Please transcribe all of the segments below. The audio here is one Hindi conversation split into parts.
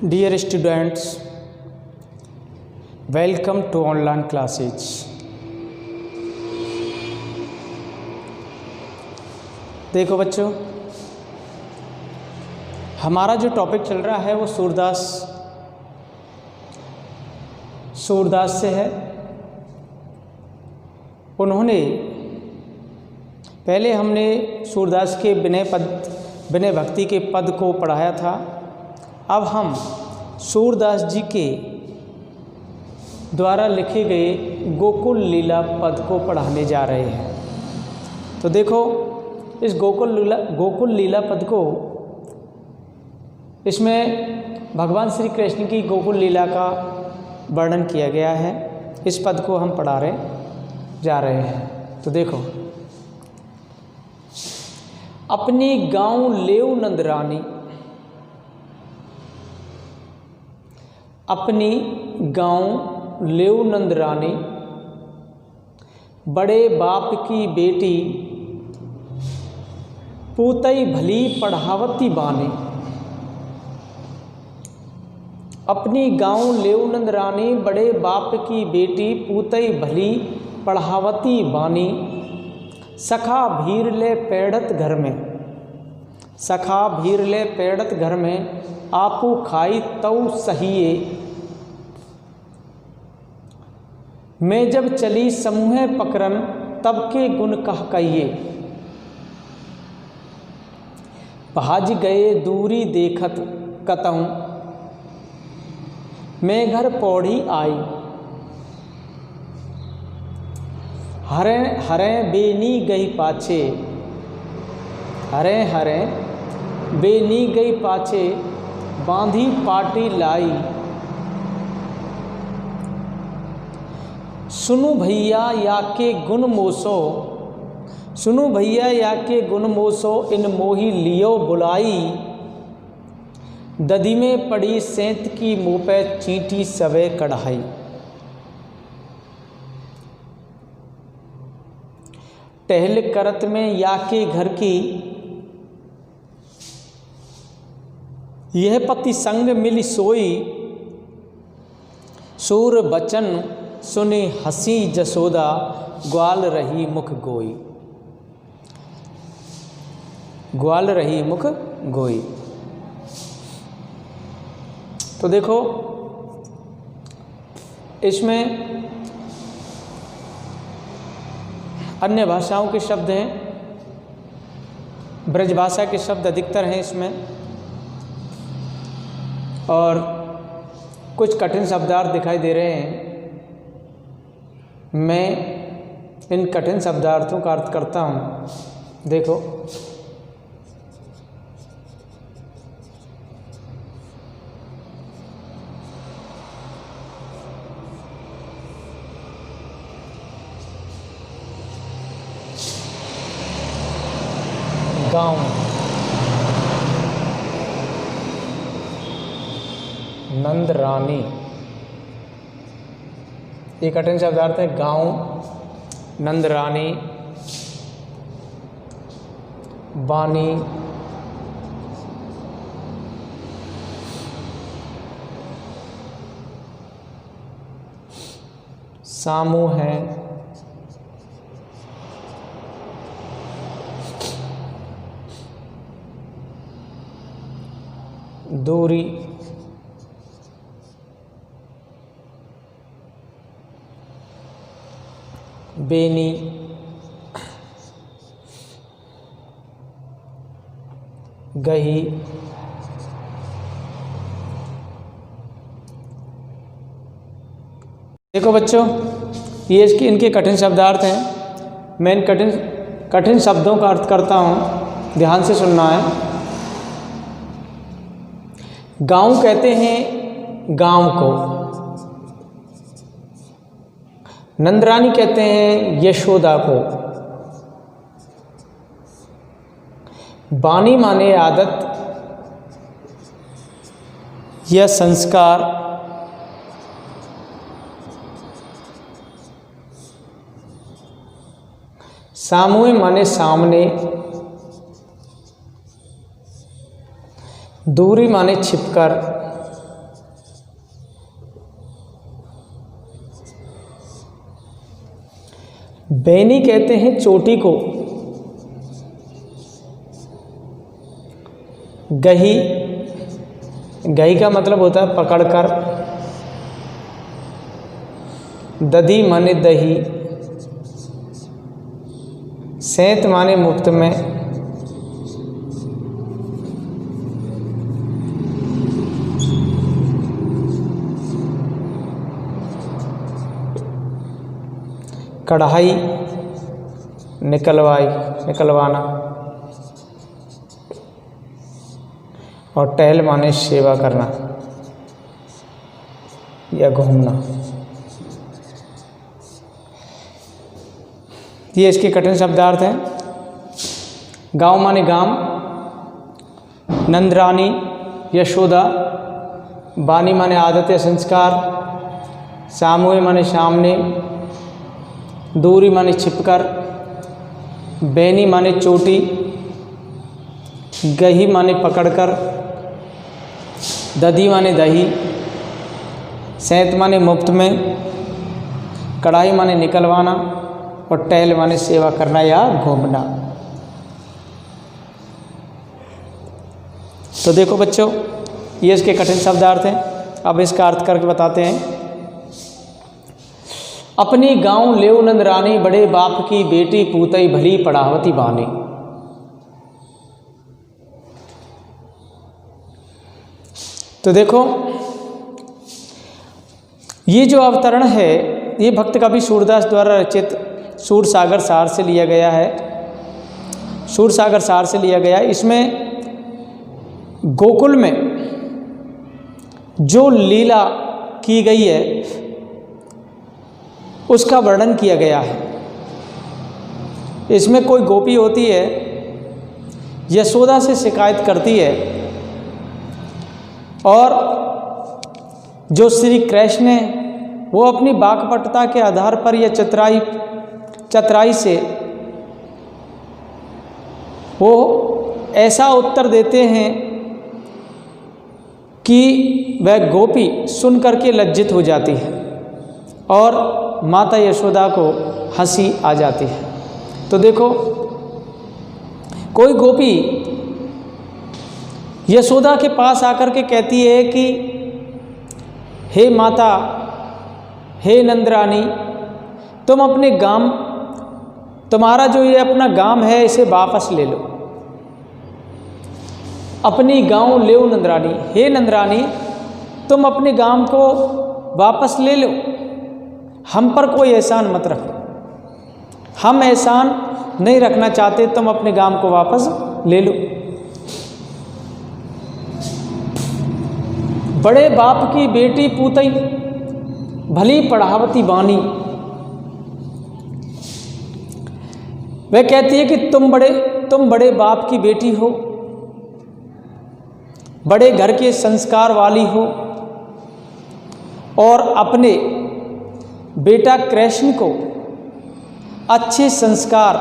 Dear students, welcome to online classes. देखो बच्चों, हमारा जो टॉपिक चल रहा है वो सूरदास से है। उन्होंने पहले हमने सूरदास के विनय भक्ति के पद को पढ़ाया था। अब हम सूरदास जी के द्वारा लिखे गए गोकुल लीला पद को पढ़ाने जा रहे हैं। तो देखो, इस गोकुल लीला पद को, इसमें भगवान श्री कृष्ण की गोकुल लीला का वर्णन किया गया है। इस पद को हम पढ़ा जा रहे हैं। तो देखो, अपनी गाँव लेव नंदरानी, अपनी गाँव लेव नंदरानी, बड़े बाप की बेटी पूतई भली पढ़ावती बानी। अपनी गाँव लेव नंदरानी, बड़े बाप की बेटी पूतई भली पढ़ावती बानी। सखा भीर ले पेड़त घर में, सखा भीर ले पेड़त घर में, आपू खाई तऊ सहिए। मैं जब चली समूह पकरन, तब के गुण कह कहिए। भाज गए दूरी देखत कतहूँ, मैं घर पौड़ी आई। हरे हरे बेनी गई पाछे, हरे हरे बेनी गई पाछे, बांधी पाटी लाई। सुनु भैया या के गुण मोसो, सुनु भैया या के गुण मोसो, इन मोही लियो बुलाई। दधी में पड़ी सेंत की मुँह पे चींटी सवे कढ़ाई। टहल करत में या के घर की, यह पति संग मिली सोई। सूर बचन सुनी हसी जसोदा, ग्वाल रही मुख गोई, ग्वाल रही मुख गोई। तो देखो, इसमें अन्य भाषाओं के शब्द हैं, ब्रज भाषा के शब्द अधिकतर हैं इसमें, और कुछ कठिन शब्दार्थ दिखाई दे रहे हैं। मैं इन कठिन शब्दार्थों का अर्थ करता हूँ। देखो, गाँव, नंदरानी, ये कठिन शब्दार्थ है। गाँव, नंदरानी, बानी, सामूह है, दूरी, बेनी, गही, देखो बच्चों, ये इनके कठिन शब्दार्थ हैं। मैं इन कठिन शब्दों का अर्थ करता हूँ, ध्यान से सुनना है। गाँव कहते हैं गाँव को, नंदरानी कहते हैं यशोदा को, बानी माने आदत या संस्कार, सामूह माने सामने, दूरी माने छिपकर, बैनी कहते हैं चोटी को। गही, गही का मतलब होता है पकड़कर। दधी माने दही। सेंत माने मुफ्त में। कढ़ाई, निकलवाई, निकलवाना। और टहल माने सेवा करना या घूमना। ये इसके कठिन शब्दार्थ हैं। गाँव माने गांव, नंदरानी यशोदा, बानी माने आदत या संस्कार, सामुए माने सामने, दूरी माने छिपकर, बैनी माने चोटी, गही माने पकड़कर, दधी माने दही, सेंत माने मुफ्त में, कढ़ाई माने निकलवाना और टहल माने सेवा करना या घूमना। तो देखो बच्चों, ये इसके कठिन शब्दार्थ हैं। अब इसका अर्थ करके बताते हैं। अपनी गाँव लेव नंद रानी, बड़े बाप की बेटी पूतई भली पढ़ावती बानी। तो देखो, ये जो अवतरण है ये भक्त कवि सूरदास द्वारा रचित सूरसागर सार से लिया गया है। सूरसागर सार से लिया गया है। इसमें गोकुल में जो लीला की गई है उसका वर्णन किया गया है। इसमें कोई गोपी होती है, यशोदा से शिकायत करती है और जो श्री कृष्ण है वो अपनी बाकपटुता के आधार पर या चतुराई से वो ऐसा उत्तर देते हैं कि वह गोपी सुन करके लज्जित हो जाती है और माता यशोदा को हंसी आ जाती है। तो देखो, कोई गोपी यशोदा के पास आकर के कहती है कि हे माता, हे नंदरानी, तुम अपने गांव, तुम्हारा जो ये अपना गांव है इसे वापस ले लो। अपनी गांव लेव नंदरानी, हे नंदरानी, तुम अपने गांव को वापस ले लो, हम पर कोई एहसान मत रखो, हम एहसान नहीं रखना चाहते, तुम अपने गांव को वापस ले लो। बड़े बाप की बेटी पूतई भली पढ़ावती बानी। वह कहती है कि तुम बड़े बाप की बेटी हो, बड़े घर के संस्कार वाली हो और अपने बेटा कृष्ण को अच्छे संस्कार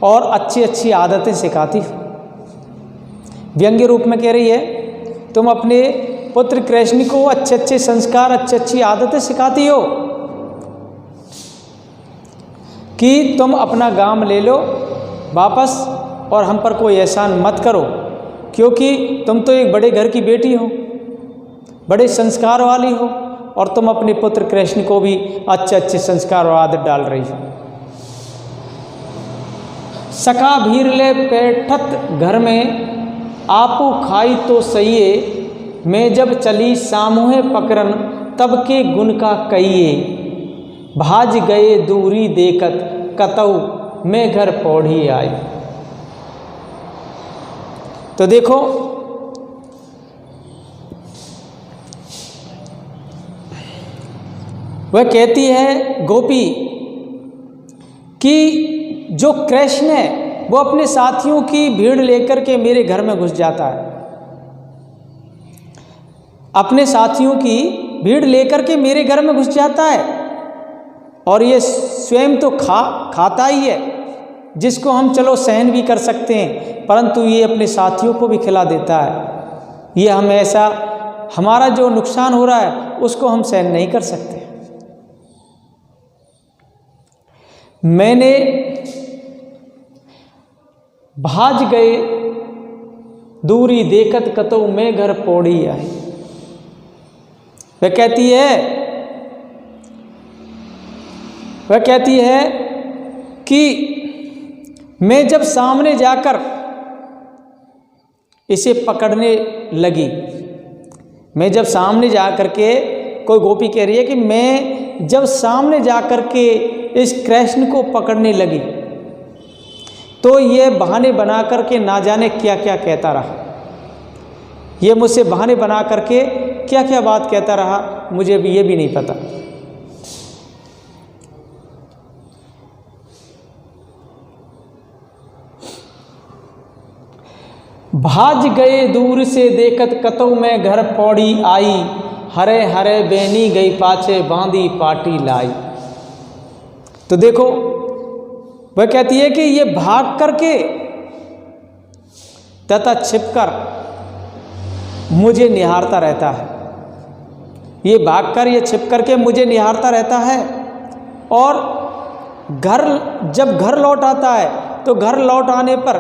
और अच्छी आदतें सिखाती हो। व्यंग्य रूप में कह रही है, तुम अपने पुत्र कृष्ण को अच्छे संस्कार, अच्छी आदतें सिखाती हो कि तुम अपना गांव ले लो वापस और हम पर कोई एहसान मत करो, क्योंकि तुम तो एक बड़े घर की बेटी हो, बड़े संस्कार वाली हो और तुम अपने पुत्र कृष्ण को भी अच्छे संस्कार और आदत डाल रही हो। सखा भीर ले बैठत घर में, आपू खाई तो सहिए, मैं जब चली सामुहे पकरन, तब के गुण का कहिए, भाज गए दूरी देखत, कतऊ मैं घर पौढ़ी आई। तो देखो, वह कहती है गोपी कि जो कृष्ण है वो अपने साथियों की भीड़ लेकर के मेरे घर में घुस जाता है, अपने साथियों की भीड़ लेकर के मेरे घर में घुस जाता है और ये स्वयं तो खाता ही है, जिसको हम चलो सहन भी कर सकते हैं, परंतु ये अपने साथियों को भी खिला देता है। ये हम ऐसा, हमारा जो नुकसान हो रहा है उसको हम सहन नहीं कर सकते। मैंने भाज गए दूरी देखत कतौ मैं घर पौड़ी आई। वह कहती है कि मैं जब सामने जाकर इसे पकड़ने लगी, मैं जब सामने जा कर के, कोई गोपी कह रही है कि मैं जब सामने जा कर के इस कृष्ण को पकड़ने लगी तो ये बहाने बना करके ना जाने क्या क्या कहता रहा। ये मुझसे बहाने बना करके क्या क्या बात कहता रहा, मुझे भी ये भी नहीं पता। भाज गए दूर से देखत कतौ मैं घर पौड़ी आई, हरे हरे बेनी गई पाछे बांधी पाटी लाई। तो देखो वह कहती है कि ये भाग करके तथा छिपकर मुझे निहारता रहता है, ये भागकर ये छिप करके मुझे निहारता रहता है। और जब घर लौट आता है तो घर लौट आने पर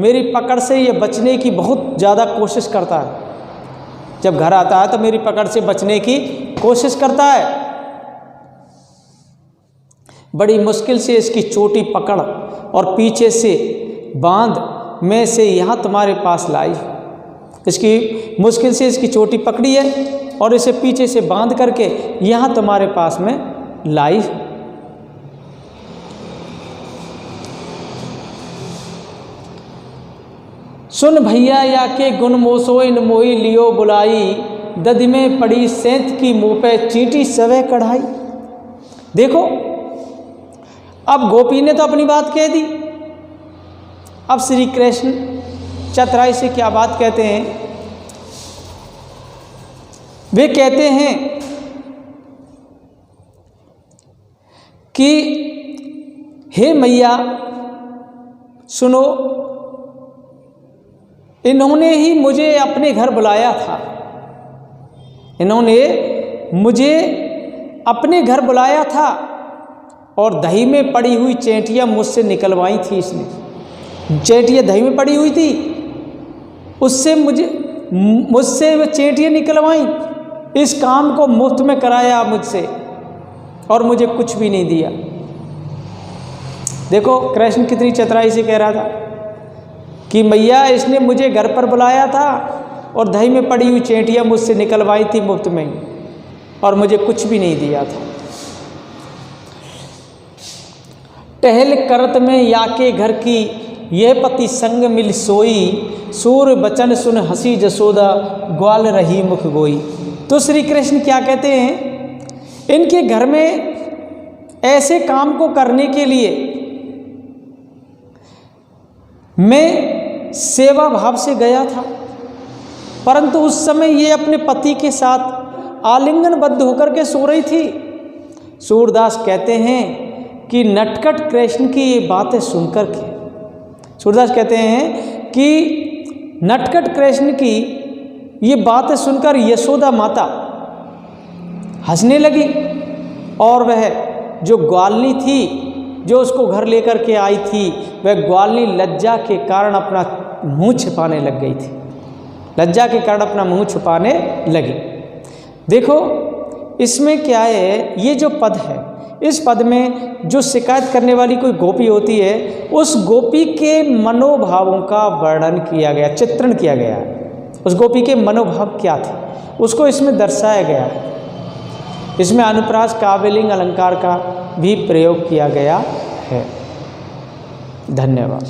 मेरी पकड़ से ये बचने की बहुत ज़्यादा कोशिश करता है। जब घर आता है तो मेरी पकड़ से बचने की कोशिश करता है। बड़ी मुश्किल से इसकी चोटी पकड़ और पीछे से बांध मैं से यहाँ तुम्हारे पास लाई। इसकी मुश्किल से इसकी चोटी पकड़ी है और इसे पीछे से बांध करके यहाँ तुम्हारे पास में लाई। सुन भैया या के गुण मोसोई न मोही लियो बुलाई, दधि में पड़ी सेंत की मुँह पे चींटी सवे कढ़ाई। देखो अब गोपी ने तो अपनी बात कह दी, अब श्री कृष्ण चतुराई से क्या बात कहते हैं। वे कहते हैं कि हे मैया सुनो, इन्होंने ही मुझे अपने घर बुलाया था, इन्होंने मुझे अपने घर बुलाया था और दही में पड़ी हुई चेंटियाँ मुझसे निकलवाई थी। इसने चेंटियाँ दही में पड़ी हुई थी, उससे मुझसे वो चेंटियाँ निकलवाई। इस काम को मुफ्त में कराया मुझसे और मुझे कुछ भी नहीं दिया। देखो कृष्ण कितनी चतुराई से कह रहा था कि मैया इसने मुझे घर पर बुलाया था और दही में पड़ी हुई चेंटियाँ मुझसे निकलवाई थी मुफ्त में और मुझे कुछ भी नहीं दिया था। टहल करत में याके घर की यह पति संग मिल सोई, सूर बचन सुन हंसी जसोदा ग्वाल रही मुख गोई। तो श्री कृष्ण क्या कहते हैं, इनके घर में ऐसे काम को करने के लिए मैं सेवा भाव से गया था, परंतु उस समय ये अपने पति के साथ आलिंगनबद्ध होकर के सो रही थी। सूरदास कहते हैं कि नटखट कृष्ण की ये बातें सुनकर के, सूरदास कहते हैं कि नटखट कृष्ण की ये बातें सुनकर यशोदा माता हंसने लगी और वह जो ग्वालनी थी जो उसको घर लेकर के आई थी, वह ग्वालनी लज्जा के कारण अपना मुंह छिपाने लग गई थी, लज्जा के कारण अपना मुंह छुपाने लगी। देखो इसमें क्या है, ये जो पद है, इस पद में जो शिकायत करने वाली कोई गोपी होती है, उस गोपी के मनोभावों का वर्णन किया गया, चित्रण किया गया है। उस गोपी के मनोभाव क्या थे उसको इसमें दर्शाया गया है। इसमें अनुप्रास काव्यलिंग अलंकार का भी प्रयोग किया गया है। धन्यवाद।